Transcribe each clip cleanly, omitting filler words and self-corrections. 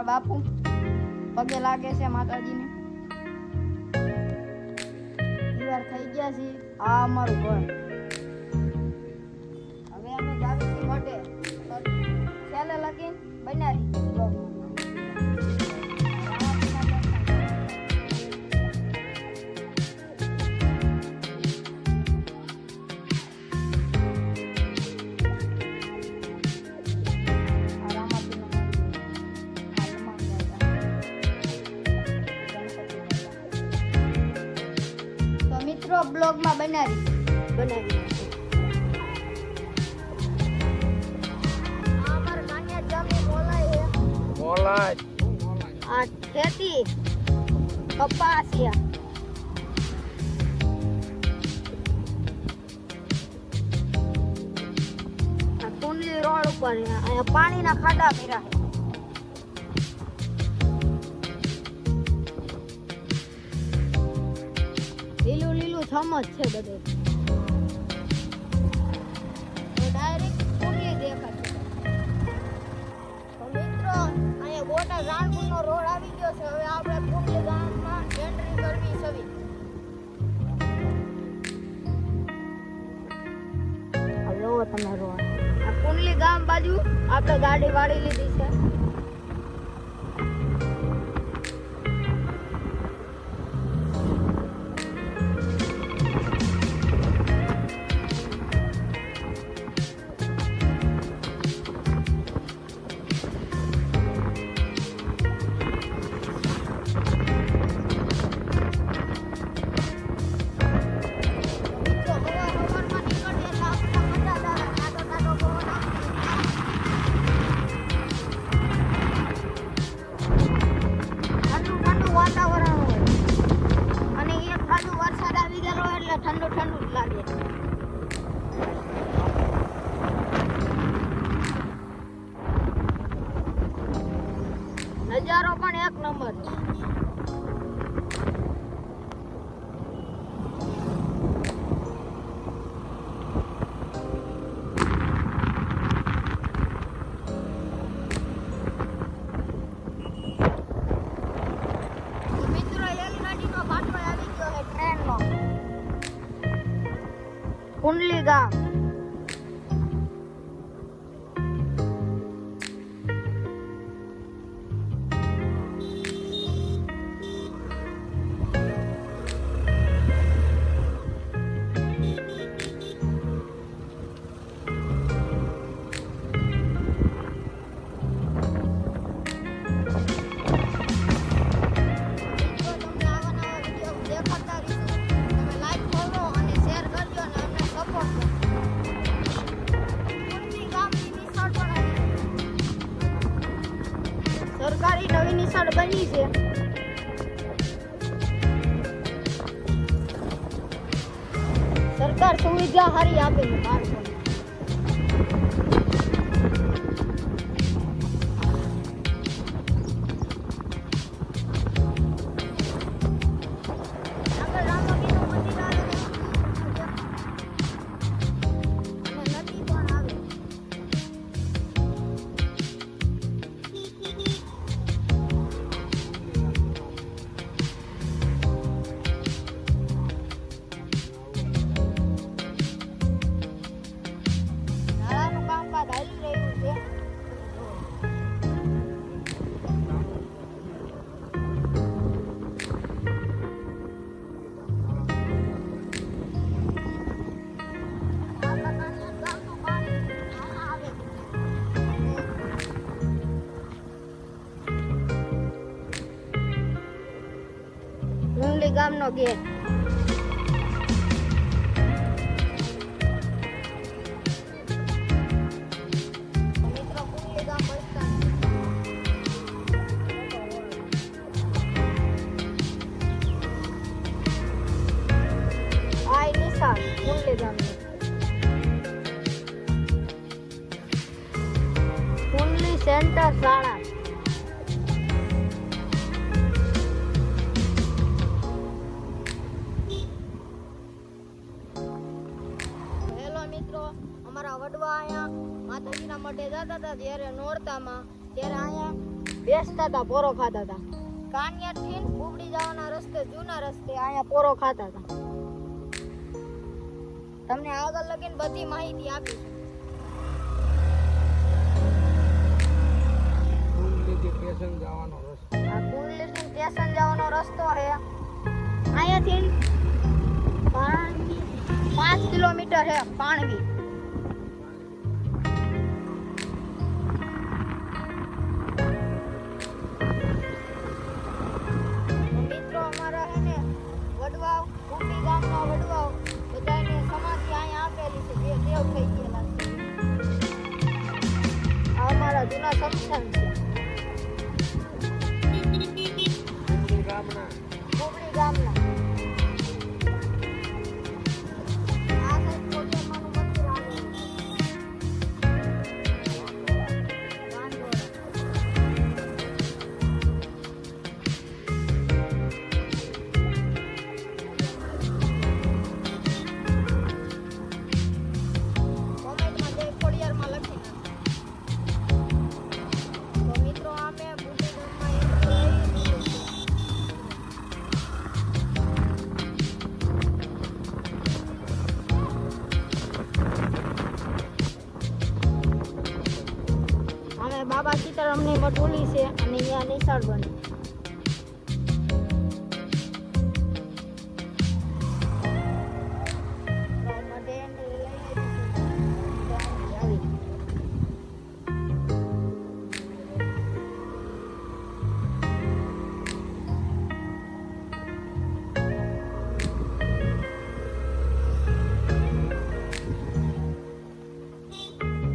અમારા બાપુ પગે લાગે છે માતાજીને. તૈયાર થઈ ગયા છે. આ અમારું ઘર. હવે અમે જાવી માટે છેલ્લે લગીન બનાવી બ્લોગમાં. બ્લોગ માં બનાવી અમાર કાનિયા ગામની મોલાય આ ખેતી કપાસિયા આ કુંડલી રોડ ઉપર અહીંયા પાણીના ખાડા કર્યા છે. લીલું લીલું થમજ છે બધે. ડાયરેક્ટ કુંડલી દેખાય. તો મિત્રો અહીંયા બોટાદ રાણપુરનો રોડ આવી ગયો છે. હવે આપણે કુંડલી ગામમાં એન્ટ્રી કરવી છે. આ જોવો તમે રોડ. આ કુંડલી ગામ બાજુ આપણે ગાડી વાળી લીધી છે. ઠંડુ ઠંડુ લાગે. નજારો પણ એક નંબર. મિત્રો રેલગાડીનો પાટો આવી ગયો છે ટ્રેનનો. કુંડલી ગામ. સરકારી નવી નિશાળ બની છે. સરકાર સુવિધા સારી આપે છે બાળકોને. કુંડલી ગામનો ગેટ. મિત્રો કુંડલી ગામ બસતા આ નિશાળ કુંડલી ગામની. કુંડલી સેન્ટર શાળા. મિત્રો અમારા વડવા અહીંયા માતાજીના મઢે જતા હતા ત્યારે નોરતામાં ત્યારે અહીંયા બેસતા હતા, પોરો ખાતા હતા. કાનિયાથી કુબડી જવાના રસ્તે, જૂના રસ્તે અહીંયા પોરો ખાતા હતા. તમને આગળ લગીને બધી માહિતી આપીશ. સ્ટેશન જવાનો રસ્તો, આ કુંડલી સ્ટેશન જવાનો રસ્તો છે. અહીંયાથી 5 કિલોમીટર છે પાણવી. મિત્રો અમારા છે ને વડવાવ, કુંડી ગામના વડવાવ બધાને સમાધિ અહીંયા આપેલી છે. જે દેવ થઈ ગયેલા છે. આ અમારા જૂના સમસાન છે. કુંડી ગામના કુંડી ગામના આ સાઈડ કોડિયામાનું મંદિર આવેલું છે. વાંદોડા. કોમેન્ટમાં જય ખોડિયારમાં લખી નાખો. તો મિત્રો અમે કુંડી ગામમાં એન્ટ્રી લઈ લીધી છે. અમે બાબા સીતારામની મઠોલી છે અને અહીંયા નિશાળ બને. તો માટે એન્ટ્રી લઈ લીધી છે. તો એન્ટ્રી આવી.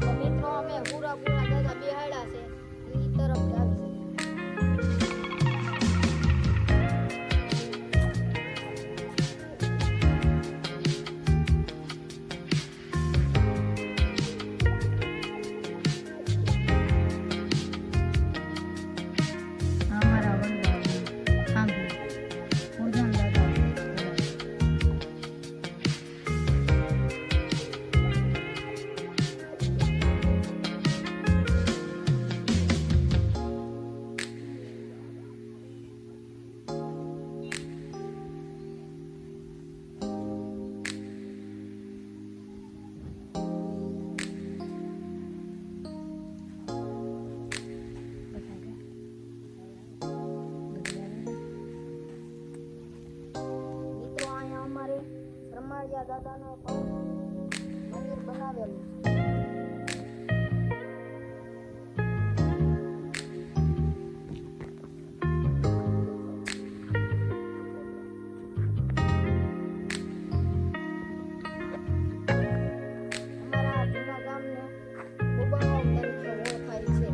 તો મિત્રો અમે પૂરા દાદા બેહાડ્યા છે અને ઈ તરફ જ આવી છે. અમારા વડવાઓ ખાંભી પૂજન દાદા. મિત્રો અહીંયા અમારે બ્રહ્માળિયા દાદાનો પણ મંદિર બનાવેલું છે. અમારા જૂના ગામને ઉબાવાવ તરીકે ઓળખાય છે.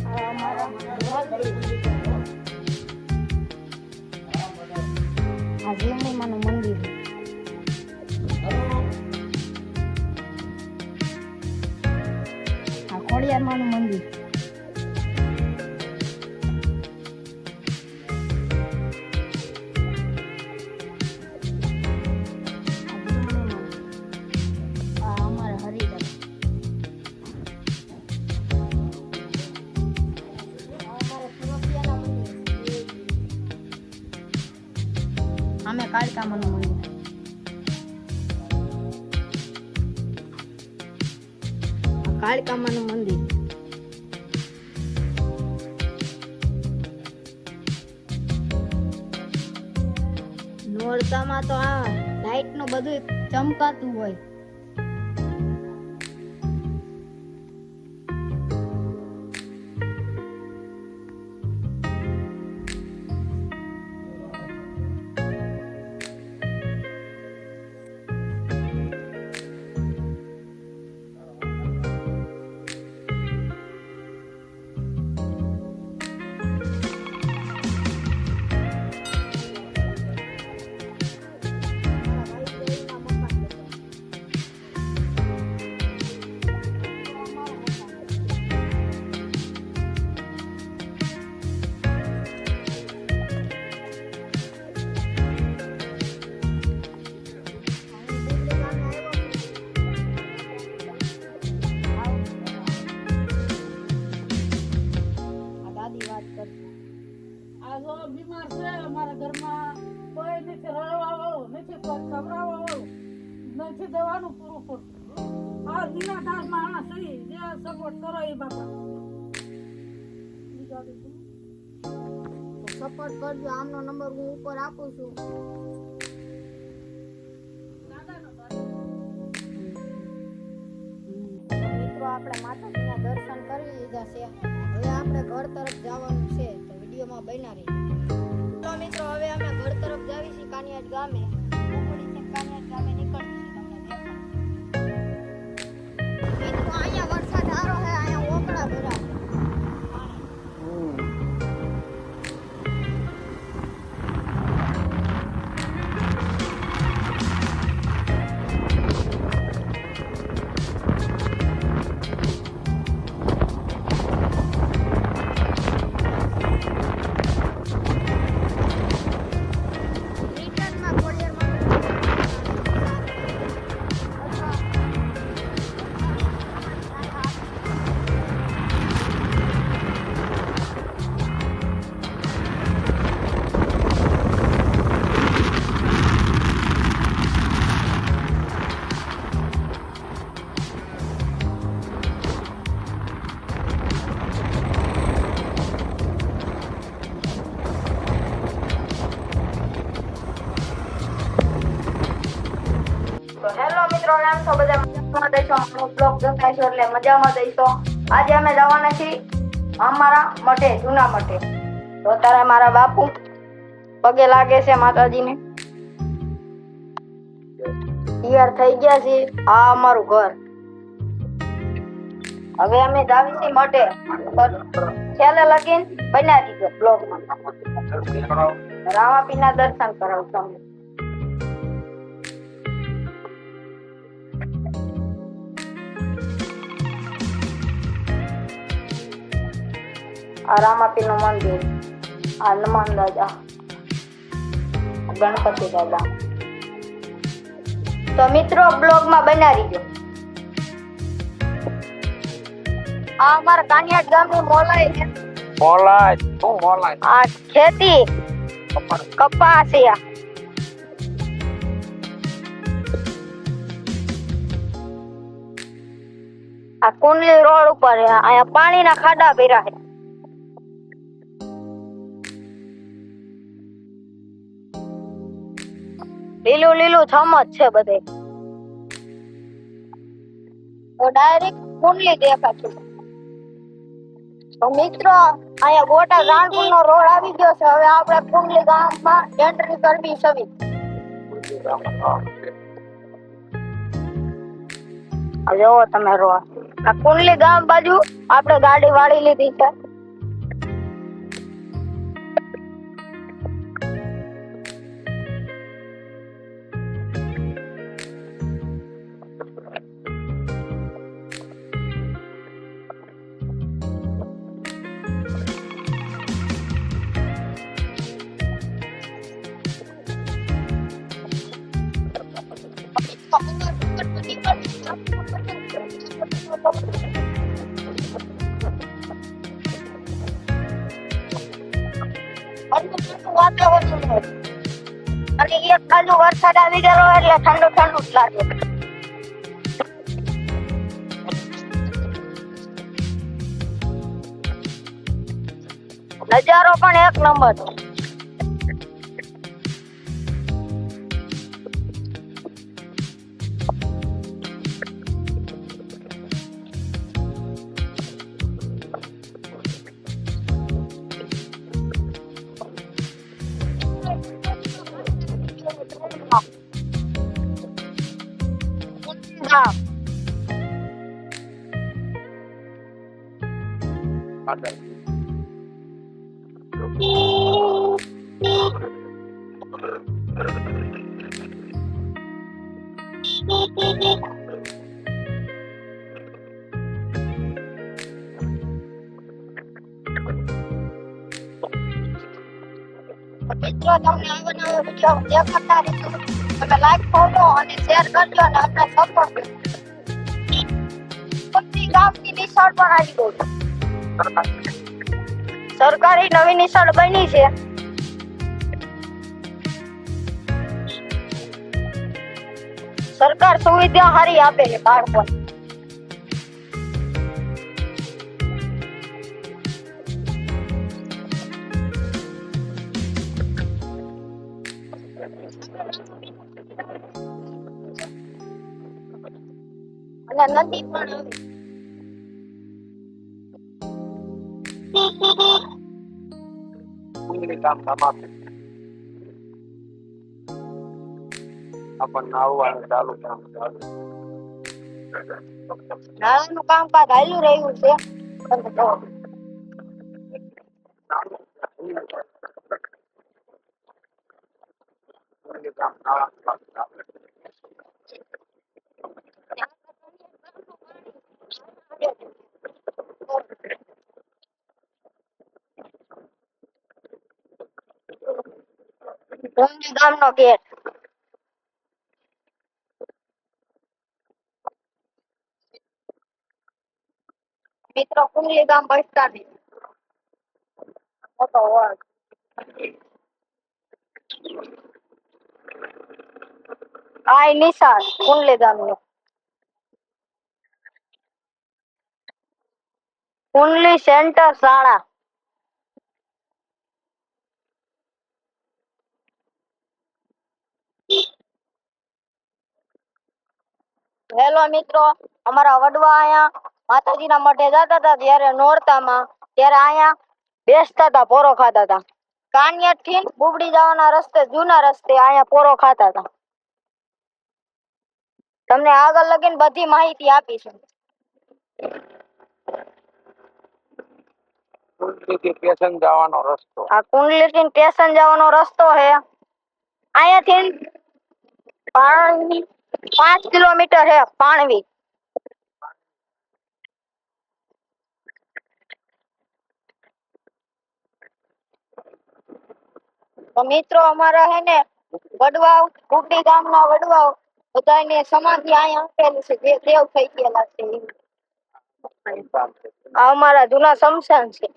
આ અમારા મંદિર. આ જીવણીમાનું મંદિર. આ ખોડિયારમાંનું મંદિર. આ અમારા હરિદાસ. અમે કાળકામાનું મંદિર. કાળકામાનું મંદિર. નોરતામાં તો આ લાઈટ નું બધું ચમકાતું હોય. સપોર્ટ કરો એ બાપા. સપોર્ટ કરજો. આમનો નંબર હું ઉપર આપું છું. મિત્રો આપણે માતાજીના દર્શન કરી લીધા છે. હવે આપણે ઘર તરફ જવાનું છે, તો વિડીયોમાં બન્યા રહીએ. તો મિત્રો હવે અમે ઘર તરફ જાવી છીએ કાનિયાજ ગામે. કોકડીથી કાનિયાજ ગામે નીકળીએ છીએ. તમને દેખાડું. મિત્રો અહીંયા વરસાદ સારો છે. અહીંયા ઓકળા ભર્યા છે. રિટર્નમાં કોરિયરમાં હેલો મિત્રો, કેમ છો બધા? મજામાં દઈશો. આપણો બ્લોગ દેખાઈશો એટલે મજામાં દઈશો. આજે અમે જવાના છીએ અમારા મઠે, જૂના મઠે. તો તારા મારા બાપુ પગે લાગે છે માતાજીને. તૈયાર થઈ ગયા છે. આ અમારું ઘર. હવે અમે જાવી છીએ મઠે. છેલ્લે લગીન બન્યા દીધો બ્લોગમાં. રામાપીના દર્શન કરાવું તમને. આ રામાપીનું મંદિર, આ હનુમાન દાદા, ગણપતિ દાદા. તો મિત્રો બ્લોગમાં બન્યા રહીજો. આ અમારા કાનિયાજ ગામની મોલાઈ છે. મોલાય શું મોલાય? આ ખેતી કપાસ છે. આ કુંડલી રોડ ઉપર છે. અહીંયા પાણીના ખાડા ભર્યા છે. લીલું લીલું છમત છે બધે. તો ડાયરેક્ટ કુંડલી દેખાતું. તો મિત્રો અહીંયા બોટાદ રાણપુર નો રોડ આવી ગયો છે. હવે આપણે કુંડલી ગામમાં એન્ટ્રી કરવી છે. જોવો તમે રોડ. આ કુંડલી ગામ બાજુ આપણે ગાડી વાળી લીધી છે. વાતાવરણ અને એક બાજુ વરસાદ આવી ગયો એટલે ઠંડુ ઠંડુ જ લાગે. નજારો પણ એક નંબર. હા મિત્રો તમને આવા નવા વિડીયો દેખાતા રહેશે. તમે લાઈક કરો અને શેર કરજો અને અમને સપોર્ટ કરજો. પત્તી ગામની નિશાળ પણ આવી ગઈ. સરકારી નવી નિશાળ બની છે. સરકાર સુવિધા સારી આપે છે બાળકોને. અને નદી પણ આવે. કુંડલી ગામ સમાપ્ત. આપણને આવવાનું ચાલુ કામ ચાલુ. નાણાંનું કામકાજ હાલ્યું રહ્યું છે. પણ તો કુંડલી ગામ નાળાનું કામ ચાલુ. કુંજી ગામનો ગેટ. મિત્રો કુંડલી ગામ બસ સ્ટેન્ડ. મોટો હોલ. આ નિશાળ કુંડલી ગામની. કુંડલી સેન્ટર શાળા. હેલો મિત્રો, અમારા વડવા અહીંયા માતાજીના મઠે જતા હતા ત્યારે નોરતામાં ત્યારે અહીંયા બેસતા હતા, પોરો ખાતા હતા. કાનિયાદ થી બુબડી જવાના રસ્તે જૂના રસ્તે અહીંયા પોરો ખાતા હતા. તમને આગળ લગીને બધી માહિતી આપીશું. કુંડલીથી સ્ટેશન જવાનો રસ્તો. આ કુંડલીથી સ્ટેશન જવાનો રસ્તો છે. અહીંયાથી 5 કિલોમીટર છે પાણવી. તો મિત્રો અમારા હે ને વડવાવ કુંડી ગામના વડવાવ બધાને સમાધિ અહીંયા આપેલી છે, જે દેવ થઈ ગયેલા છે. આ અમારા જૂના શમશાન છે.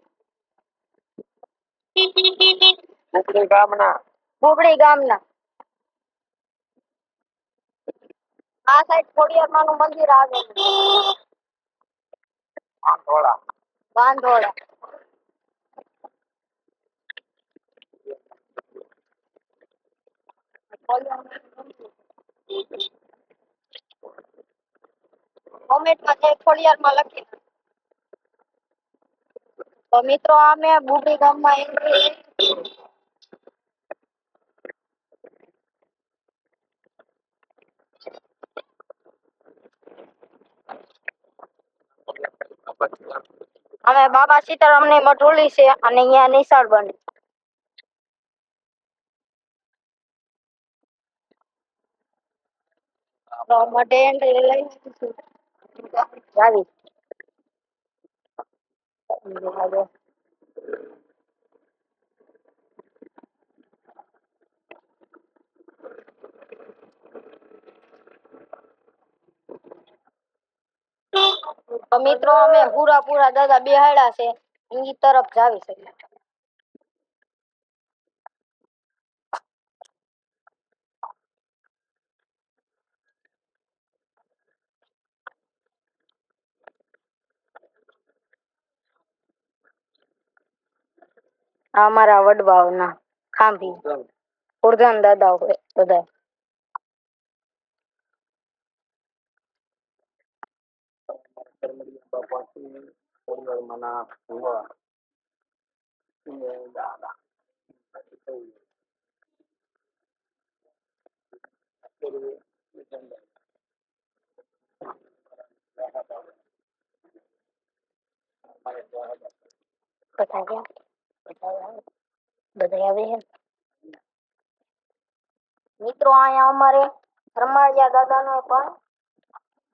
કુંડલી ગામના કુંડી ગામના આ સાઈડ ખોડિયારમાંનું મંદિર આવેલું છે. આંધોળા. વાંધોડા. કોમેન્ટમાં જય ખોડિયારમાં લખી. તો મિત્રો અમે બુબડી ગામમાં એન્ટ્રી અમે બાબા સીતારામની મઠોલી છે અને અહીંયા નિશાળ બને. તો મઢે એન્ટ્રી લઈ આવી. તો મિત્રો અમે પૂરા દાદા બેહાડ્યા છે ઈ તરફ જાવી છે. આ અમારા વડવાઓના ખાંભી ઉર્ધન દાદા હોય બધા. બાપાથી પરિવારમાંના ભુવા. દાદા. બધા આવે છે. મિત્રો અહીંયા અમારે રમાળિયા દાદાનું પણ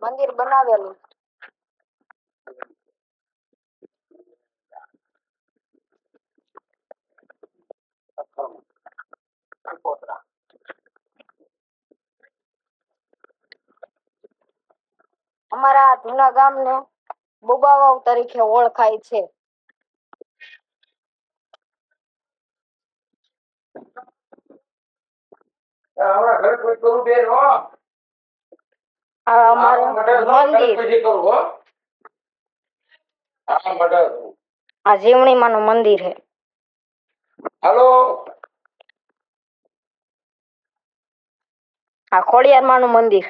મંદિર બનાવેલું. અમારા જૂના ગામને બોબાવાવ તરીકે ઓળખાય છે. આવડા ઘર કોઈ કરું બેન હો. આ અમારું મંદિર. હા મડર. આ જીવણીમાંનું મંદિર છે. હાલો. આ ખોડિયારમાંનું મંદિર.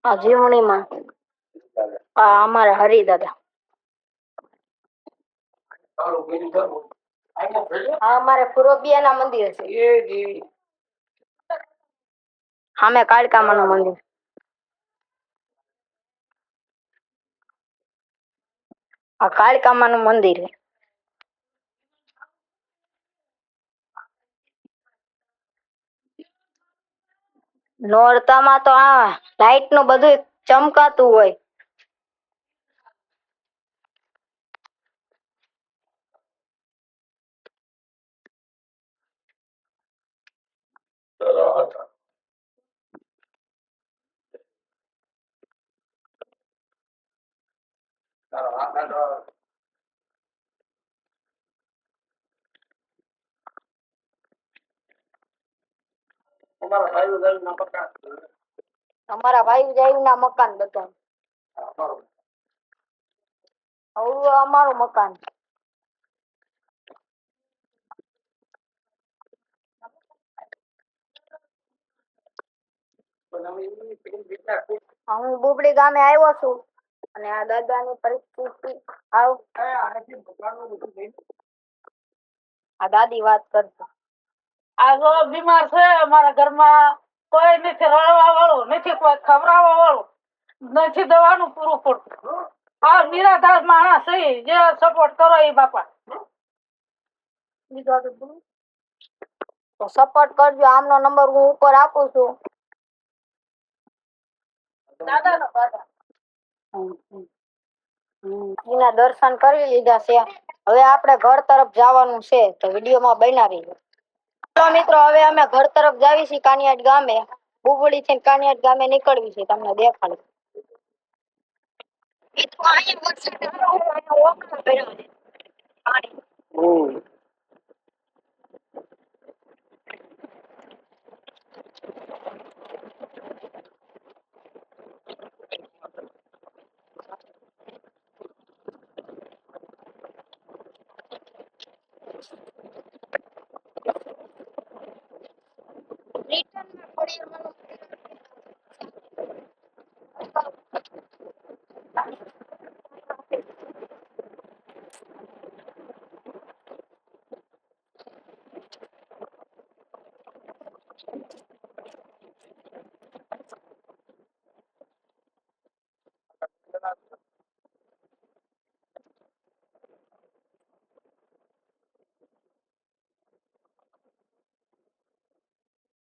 આ જીવણીમાં આ અમારા હરી દાદા. આ અમારે પુરોબિયા ના મંદિર છે. સામે કાળકામાનું મંદિર. આ કાળકામાનું મંદિર છે. નોરતામાં તો આ લાઈટ નું બધું ચમકાતું હોય. અમારા ભાઈ જાય ના મકાન બધા. હવે અમારું મકાન. હું બુબડી ગામે આવ્યો છું અને આ દાદાની પરિસ્થિતિ આ દાદી વાત કરતો. આ જો બીમાર છે અમારા ઘરમાં. કોઈ નથી રડવા વાળું, નથી કોઈ ખવડાવવા વાળું, નથી દવાનું પૂરું પડતું. આ નિરાધાર માણસ છે, જે સપોર્ટ કરો એ બાપા. તો સપોર્ટ કરજો. આમનો નંબર હું ઉપર આપું છું. દાદાનો દાદા. એના દર્શન કરી લીધા છે. હવે આપણે ઘર તરફ જવાનું છે, તો વિડીયોમાં બન્યા રહીજો. તો મિત્રો હવે અમે ઘર તરફ જાવી છીએ કાનિયાડ ગામે. બુબડી થી કાનિયાડ ગામે નીકળવી છે. તમને દેખાડું.